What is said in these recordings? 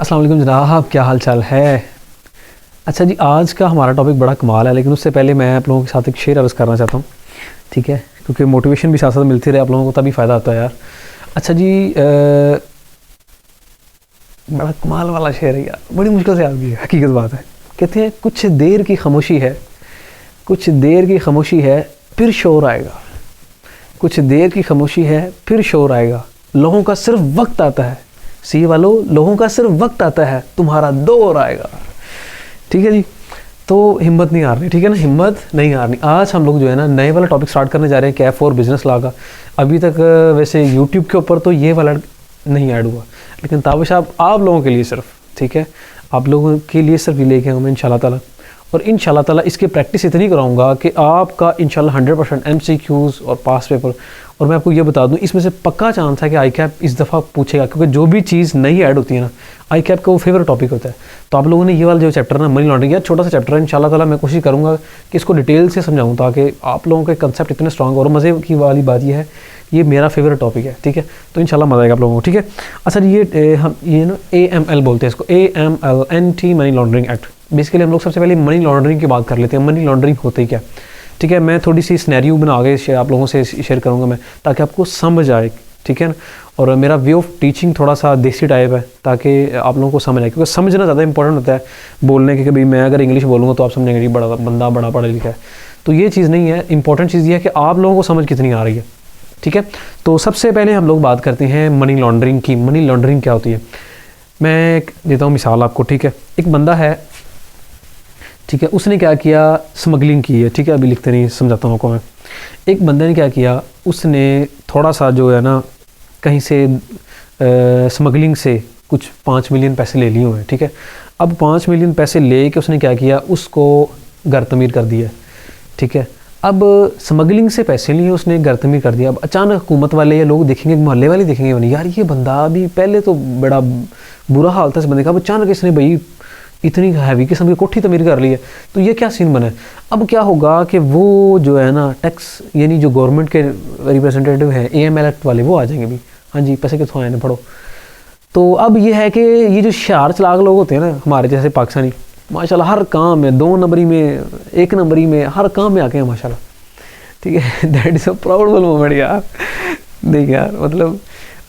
अस्सलाम वालेकुम जनाब, क्या हाल चाल है। अच्छा जी, आज का हमारा टॉपिक बड़ा कमाल है, लेकिन उससे पहले मैं आप लोगों के साथ एक शेर अर्ज़ करना चाहता हूँ। ठीक है, क्योंकि मोटिवेशन भी साथ साथ मिलती रहे आप लोगों को, तभी फ़ायदा होता है यार। अच्छा जी, बड़ा कमाल वाला शेर है यार, बड़ी मुश्किल से याद भी है, हकीकत बात है। कहते हैं कुछ देर की खामोशी है, कुछ देर की खामोशी है फिर शोर आएगा। कुछ देर की खामोशी है फिर शोर आएगा, लोगों का सिर्फ वक्त आता है। सी वालों, लोगों का सिर्फ वक्त आता है, तुम्हारा दौर आएगा। ठीक है जी, तो हिम्मत नहीं हारनी, ठीक है ना, हिम्मत नहीं हारनी। आज हम लोग जो है ना नए वाला टॉपिक स्टार्ट करने जा रहे हैं, कैफ और बिजनेस लॉ का। अभी तक वैसे यूट्यूब के ऊपर तो ये वाला नहीं ऐड हुआ, लेकिन ताबिश आप लोगों के लिए सिर्फ, ठीक है, आप लोगों के लिए सिर्फ ये लेके आऊँ मैं इंशाल्लाह ताला। और इंशाल्लाह ताला इसकी प्रैक्टिस इतनी कराऊंगा कि आपका इंशाल्लाह 100% MCQs और पास पेपर। और मैं आपको ये बता दूं, इसमें से पक्का चांस है कि आई कैप इस दफ़ा पूछेगा, क्योंकि जो भी चीज़ नई ऐड होती है ना, आई कैप का वो फेवरेट टॉपिक होता है। तो आप लोगों ने ये वाला जो चैप्टर ना, मनी लॉन्ड्रिंग, यार छोटा सा चैप्टर है, इंशाल्लाह ताला मैं कोशिश करूँगा कि इसको डिटेल से समझाऊँ, ताकि आप लोगों के कंसेप्ट इतने स्ट्रॉन्ग। और मज़े की वाली बात ये है, ये मेरा फेवरेट टॉपिक है, ठीक है, तो इंशाल्लाह मज़ा आएगा आप लोगों को। ठीक है, अच्छा ये हम ये ना AML बोलते हैं इसको, AML, anti money laundering act. Basically हम लोग सबसे पहले मनी लॉन्ड्रिंग की बात कर लेते हैं। मनी लॉन्ड्रिंग होते ही क्या, ठीक है, मैं थोड़ी सी स्नैरियो बना के आप लोगों से शेयर करूंगा मैं, ताकि आपको समझ आए, ठीक है ना। और मेरा वे ऑफ टीचिंग थोड़ा सा देसी टाइप है, ताकि आप लोगों को समझ आए, क्योंकि समझना ज़्यादा इंपॉर्टेंट होता है बोलने के। भाई मैं अगर इंग्लिश बोलूँगा तो आप समझेंगे कि बड़ा बंदा बड़ा पढ़ा लिखा है, तो ये चीज़ नहीं है। इंपॉर्टेंट चीज़ ये है कि आप लोगों को समझ कितनी आ रही है, ठीक है। तो सबसे पहले हम लोग बात करते हैं मनी लॉन्ड्रिंग की। मनी लॉन्ड्रिंग क्या होती है, मैं देता हूँ मिसाल आपको, ठीक है। एक बंदा है, ठीक है, उसने क्या किया, स्मगलिंग की है, ठीक है, अभी लिखते नहीं, समझाता हूँ आपको मैं। एक बंदे ने क्या किया, उसने थोड़ा सा जो है ना कहीं से स्मगलिंग से कुछ 5 मिलियन पैसे ले लिए हुए हैं, ठीक है। अब 5 मिलियन पैसे ले के उसने क्या किया, उसको घर तमीर कर दिया, ठीक है। अब स्मगलिंग से पैसे लिए, उसने घर तमीर कर दिया। अब अचानक हुकूमत वाले या लोग देखेंगे, मोहल्ले वाले देखेंगे, बनी यार ये बंदा अभी पहले तो बड़ा बुरा हाल था इस बंदे का, अब अचानक इसने भाई इतनी हैवी किस्म की कोठी तमीर कर ली है, तो ये क्या सीन बना है। अब क्या होगा कि वो जो है ना टैक्स, यानी जो गवर्नमेंट के रिप्रेजेंटेटिव हैं, AML एक्ट वाले, वो आ जाएंगे भी, हाँ जी पैसे कितों आए ना पढ़ो। तो अब ये है कि ये जो शार चलाक लोग होते हैं ना हमारे जैसे पाकिस्तानी, माशाल्लाह हर काम में 2 नंबरी में 1 नंबरी में हर काम में आके हैं माशाल्लाह, ठीक है। That is a proudful moment यार। देखिए यार, मतलब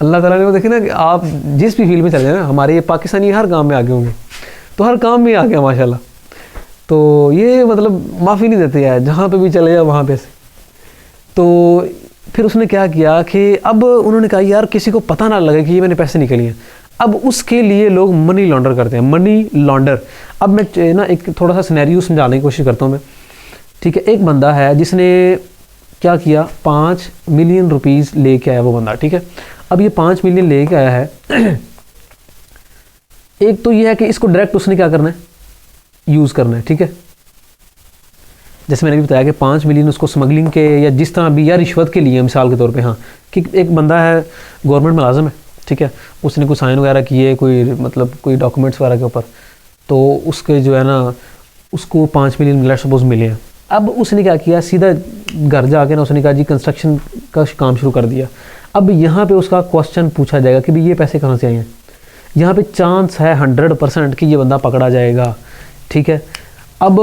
अल्लाह ताला ने वो देखे ना कि आप जिस भी फील्ड में चले जाए ना, हमारे ये पाकिस्तानी हर काम में आगे होंगे, तो हर काम में आ गया माशाल्लाह। तो ये मतलब माफ़ी नहीं देते यार, जहाँ पे भी चले जाओ वहाँ पे से। तो फिर उसने क्या किया कि अब उन्होंने कहा यार किसी को पता ना लगे कि ये मैंने पैसे निकले हैं। अब उसके लिए लोग मनी लॉन्डर करते हैं, मनी लॉन्डर। अब मैं ना एक थोड़ा सा सिनेरियो समझाने की कोशिश करता हूँ मैं, ठीक है। एक बंदा है जिसने क्या किया, 5 मिलियन रुपीज़ लेके आया वो बंदा, ठीक है। अब ये 5 मिलियन लेके आया है। एक तो ये है कि इसको डायरेक्ट उसने क्या करना है, यूज़ करना है, ठीक है। जैसे मैंने भी बताया कि 5 मिलियन उसको स्मगलिंग के या जिस तरह भी या रिश्वत के लिए, मिसाल के तौर पे, हाँ, कि एक बंदा है गवर्नमेंट मुलाजिम है, ठीक है, उसने कोई साइन वगैरह किए, कोई मतलब कोई डॉक्यूमेंट्स वगैरह के ऊपर, तो उसके जो है ना उसको 5 मिलियन लेट्स सपोज मिले हैं। अब उसने क्या किया, सीधा घर जाके ना उसने कहा जी कंस्ट्रक्शन का काम शुरू कर दिया। अब यहाँ पे उसका क्वेश्चन पूछा जाएगा कि भाई ये पैसे कहाँ से आए हैं। यहाँ पे चांस है 100% कि ये बंदा पकड़ा जाएगा, ठीक है। अब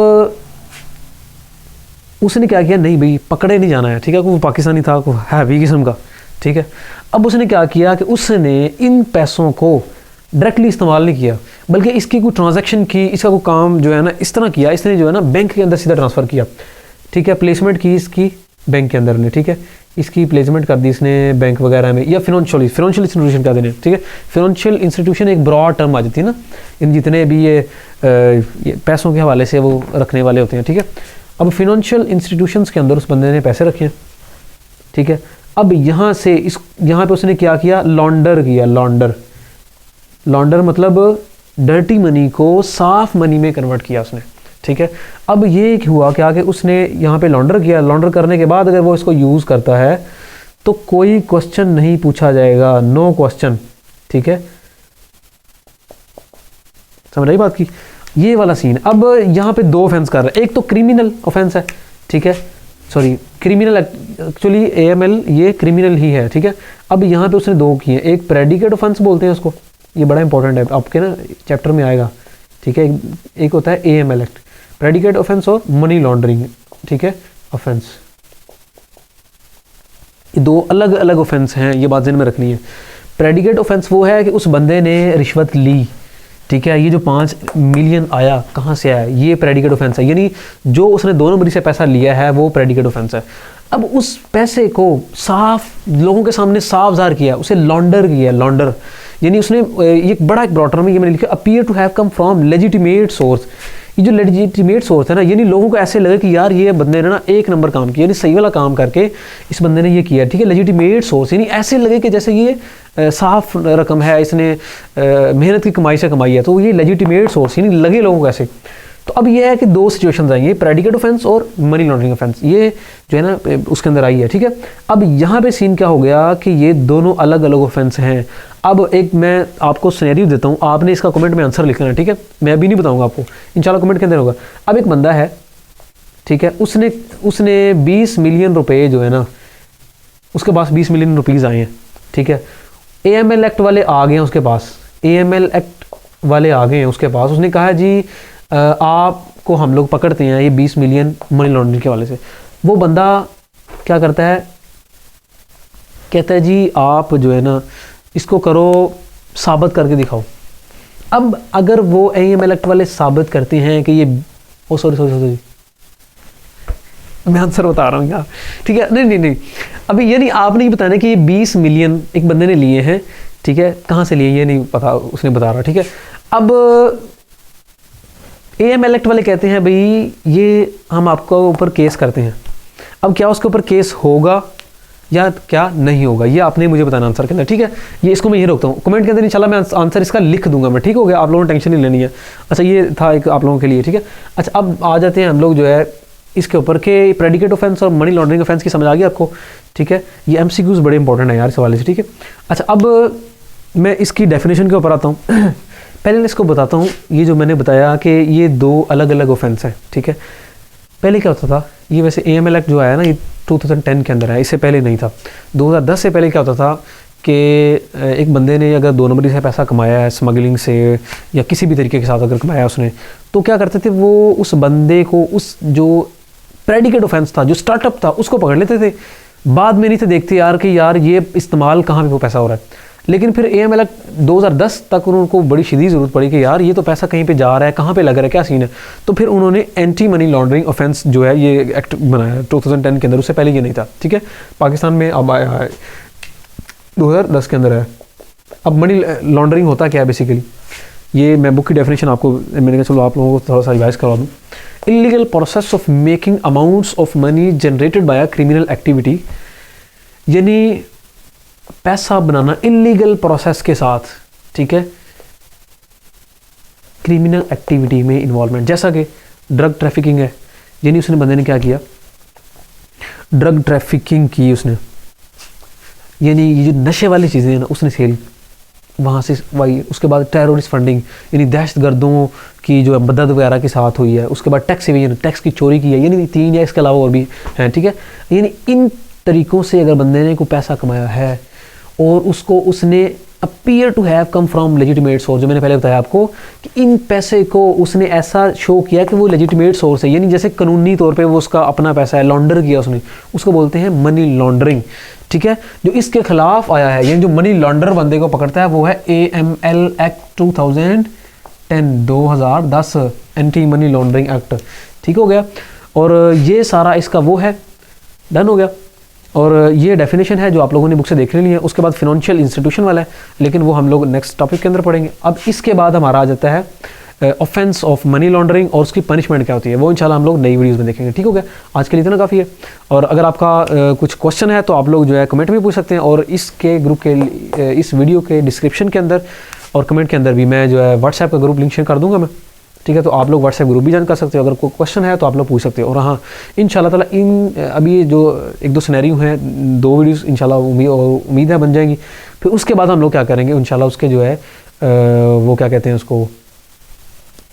उसने क्या किया, नहीं भाई पकड़े नहीं जाना है, ठीक है, वो पाकिस्तानी था, को हैवी किस्म का, ठीक है। अब उसने क्या किया कि उसने इन पैसों को डायरेक्टली इस्तेमाल नहीं किया, बल्कि इसकी कोई ट्रांजैक्शन की, इसका कोई काम जो है ना इस तरह किया, इसने जो है ना बैंक के अंदर सीधा ट्रांसफ़र किया, ठीक है। प्लेसमेंट की इसकी बैंक के अंदर ने, ठीक है, इसकी प्लेसमेंट कर दी इसने बैंक वगैरह में, या फिनेंशियल इंस्टीट्यूशन कर देने, ठीक है। फिनेंशियल इंस्टीट्यूशन एक ब्रॉड टर्म आ जाती है ना, इन जितने भी ये पैसों के हवाले से वो रखने वाले होते हैं, ठीक है। अब फिनेंशियल इंस्टीट्यूशंस के अंदर उस बंदे ने पैसे रखे हैं, ठीक है। अब यहाँ से यहाँ पे उसने क्या किया, लॉन्डर किया। लॉन्डर मतलब डर्टी मनी को साफ मनी में कन्वर्ट किया उसने, ठीक है। अब ये हुआ क्या कि उसने यहाँ पे लॉन्डर किया, लॉन्डर करने के बाद अगर वो इसको यूज़ करता है तो कोई क्वेश्चन नहीं पूछा जाएगा, नो क्वेश्चन, ठीक है। समझ रही बात की, ये वाला सीन। अब यहाँ पे 2 ऑफेंस कर रहे हैं, एक तो क्रिमिनल ऑफेंस है, ठीक है, सॉरी क्रिमिनल, एक्चुअली AML ये क्रिमिनल ही है, ठीक है। अब यहाँ पे उसने 2 किए, एक प्रेडिकेट ऑफेंस बोलते हैं उसको, ये बड़ा इंपॉर्टेंट है, आपके ना चैप्टर में आएगा, ठीक है। एक होता है AML एक्ट, प्रेडिकेट ऑफेंस और मनी लॉन्ड्रिंग, ठीक है, ऑफेंस, ये दो अलग अलग ऑफेंस हैं, ये बात ध्यान में रखनी है। प्रेडिकेट ऑफेंस वो है कि उस बंदे ने रिश्वत ली, ठीक है, ये जो 5 मिलियन आया कहाँ से आया, ये प्रेडिकेट ऑफेंस है, यानी जो उसने 2 नंबरी से पैसा लिया है वो प्रेडिकेट ऑफेंस है। अब उस पैसे को साफ लोगों के सामने साफ ज़ाहिर किया, उसे लॉन्डर किया, लॉन्डर यानी उसने ये बड़ा एक ब्रॉड टर्म है, ये मैंने लिखा appear to have come from legitimate source. ये जो लेजिटिमेट सोर्स है ना, यानी लोगों को ऐसे लगे कि यार ये बंदे ने ना एक नंबर काम किया, यानी सही वाला काम करके इस बंदे ने ये किया, ठीक है। लेजिटिमेट सोर्स यानी ऐसे लगे कि जैसे ये साफ रकम है, इसने मेहनत की कमाई से कमाई है, तो ये लेजिटिमेट सोर्स यानी लगे लोगों को ऐसे। तो अब ये है कि 2 सिचुएशंस आएंगे, प्रेडिकेट ऑफेंस और मनी लॉन्ड्रिंग ऑफेंस, ये जो है ना उसके अंदर आई है, ठीक है। अब यहाँ पे सीन क्या हो गया कि ये दोनों अलग अलग ऑफेंस हैं। अब एक मैं आपको सिनेरियो देता हूँ, आपने इसका कमेंट में आंसर लिखना है, ठीक है, मैं अभी नहीं बताऊँगा आपको, इंशाल्लाह कमेंट के अंदर होगा। अब एक बंदा है, ठीक है, उसने 20 मिलियन रुपए जो है ना, उसके पास 20 मिलियन रुपीज़ आए हैं, ठीक है। AML एक्ट वाले आ गए हैं उसके पास, AML एक्ट वाले आ गए हैं उसके पास, उसने कहा जी आपको हम लोग पकड़ते हैं ये 20 मिलियन मनी लॉन्ड्रिंग के वाले से। वो बंदा क्या करता है, कहता है जी आप जो है ना इसको करो, साबित करके दिखाओ। अब अगर वो AML एक्ट वाले साबित करते हैं कि ये सॉरी मैं आंसर बता रहा हूँ यार, ठीक है, नहीं अभी ये नहीं, आप नहीं बताना कि ये 20 मिलियन एक बंदे ने लिए हैं, ठीक है, कहाँ से लिए ये नहीं पता, उसने बता रहा, ठीक है। अब AML एक्ट वाले कहते हैं भाई ये हम आपको ऊपर केस करते हैं। अब क्या उसके ऊपर केस होगा या क्या नहीं होगा, ये आपने मुझे बताना आंसर के अंदर, ठीक है। ये इसको मैं ये रोकता हूँ, कमेंट के अंदर इंशाल्लाह मैं आंसर इसका लिख दूंगा मैं, ठीक हो गया, आप लोगों ने टेंशन नहीं लेनी है। अच्छा ये था एक आप लोगों के लिए, ठीक है। अच्छा अब आ जाते हैं हम लोग जो है इसके ऊपर के प्रेडिकेट ऑफेंस और मनी लॉन्ड्रिंग ऑफेंस की समझ आ गई आपको, ठीक है। ये MCQs बड़े इंपॉर्टेंट है यार इस हवाले से, ठीक है। अच्छा अब मैं इसकी डेफिनेशन के ऊपर आता हूँ। पहले मैं इसको बताता हूँ, ये जो मैंने बताया कि ये 2 अलग अलग ऑफेंस हैं, ठीक है। पहले क्या होता था, ये वैसे AML एक्ट जो आया ना ये 2010 के अंदर है, इससे पहले नहीं था। 2010 से पहले क्या होता था कि एक बंदे ने अगर 2 नंबरी से पैसा कमाया है स्मगलिंग से या किसी भी तरीके के साथ अगर कमाया उसने, तो क्या करते थे वो उस बंदे को, उस जो प्रेडिकेट ऑफेंस था, जो स्टार्टअप था, उसको पकड़ लेते थे। बाद में नहीं थे देखते यार कि यार ये इस्तेमाल कहाँ पे वो पैसा हो रहा है। लेकिन फिर AML एक्ट 2010 तक उनको बड़ी शदीद ज़रूरत पड़ी कि यार ये तो पैसा कहीं पे जा रहा है, कहाँ पे लग रहा है, क्या सीन है। तो फिर उन्होंने एंटी मनी लॉन्ड्रिंग ऑफेंस जो है ये एक्ट बनाया 2010 के अंदर, उससे पहले ये नहीं था, ठीक है। पाकिस्तान में अब आया है 2010 के अंदर है। अब मनी लॉन्ड्रिंग होता क्या है बेसिकली, ये मैं बुक की डेफिनेशन आपको मैंने कहा चलो आप लोगों को थोड़ा सा रिवाइज करवा दूँ। Illegal process of making amounts of money generated by a criminal activity, यानी पैसा बनाना इलीगल प्रोसेस के साथ, ठीक है, क्रिमिनल एक्टिविटी में इन्वॉल्वमेंट, जैसा कि ड्रग ट्रैफिकिंग है, यानी उसने बंदे ने क्या किया, ड्रग ट्रैफिकिंग की उसने, यानी ये जो नशे वाली चीज़ें हैं ना उसने सेल वहाँ से वही। उसके बाद टेररिस्ट फंडिंग यानी दहशतगर्दों की जो मदद वगैरह के साथ हुई है। उसके बाद टैक्स एवेजन, टैक्स की चोरी की है, यानी 3 या इसके अलावा और भी हैं, ठीक है। यानी इन तरीक़ों से अगर बंदे ने कोई पैसा कमाया है और उसको उसने appear to have come from legitimate source, जो मैंने पहले बताया आपको कि इन पैसे को उसने ऐसा शो किया कि वो लेजिटिमेट सोर्स है, यानी जैसे कानूनी तौर पे वो उसका अपना पैसा है, लॉन्डर किया उसने, उसको बोलते हैं मनी लॉन्ड्रिंग, ठीक है। जो इसके खिलाफ आया है, यानी जो मनी लॉन्डर बंदे को पकड़ता है वो है AML act 2010 anti money laundering act, ठीक हो गया। और ये सारा इसका वो है, डन हो गया। और ये डेफिनेशन है जो आप लोगों ने बुक से देख ली है। उसके बाद फिनेंशियल इंस्टीट्यूशन वाला है, लेकिन वो हम लोग नेक्स्ट टॉपिक के अंदर पढ़ेंगे। अब इसके बाद हमारा आ जाता है ऑफेंस ऑफ मनी लॉन्ड्रिंग और उसकी पनिशमेंट क्या होती है, वो इंशाल्लाह हम लोग नई वीडियोस में देखेंगे, ठीक हो गया। आज के लिए इतना काफ़ी है। और अगर आपका कुछ क्वेश्चन है तो आप लोग जो है कमेंट में पूछ सकते हैं, और इसके ग्रुप के इस वीडियो के डिस्क्रिप्शन के अंदर और कमेंट के अंदर भी मैं जो है व्हाट्सएप का ग्रुप लिंक शेयर कर दूँगा मैं, ठीक है। तो आप लोग व्हाट्सएप ग्रुप भी ज्वाइन कर सकते हो, अगर कोई क्वेश्चन है तो आप लोग पूछ सकते हो। और हाँ इंशाल्लाह ताला अभी जो 1-2 सिनेरियो हैं, 2 वीडियोस इंशाल्लाह उम्मीद है बन जाएंगी। फिर उसके बाद हम लोग क्या करेंगे इंशाल्लाह, उसके जो है वो क्या कहते हैं उसको,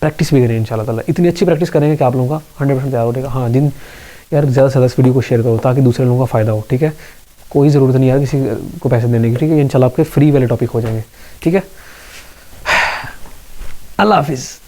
प्रैक्टिस भी करें इंशाल्लाह ताला। इतनी अच्छी प्रैक्टिस करेंगे कि आप लोगों का 100% तैयार हो जाएगा। हाँ यार ज़्यादा से ज़्यादा इस वीडियो को शेयर करो ताकि दूसरे लोगों का फ़ायदा हो, ठीक है। कोई ज़रूरत नहीं यार किसी को पैसे देने की, ठीक है। इंशाल्लाह आपके फ्री वाले टॉपिक हो जाएंगे, ठीक है। अल्लाह हाफिज़।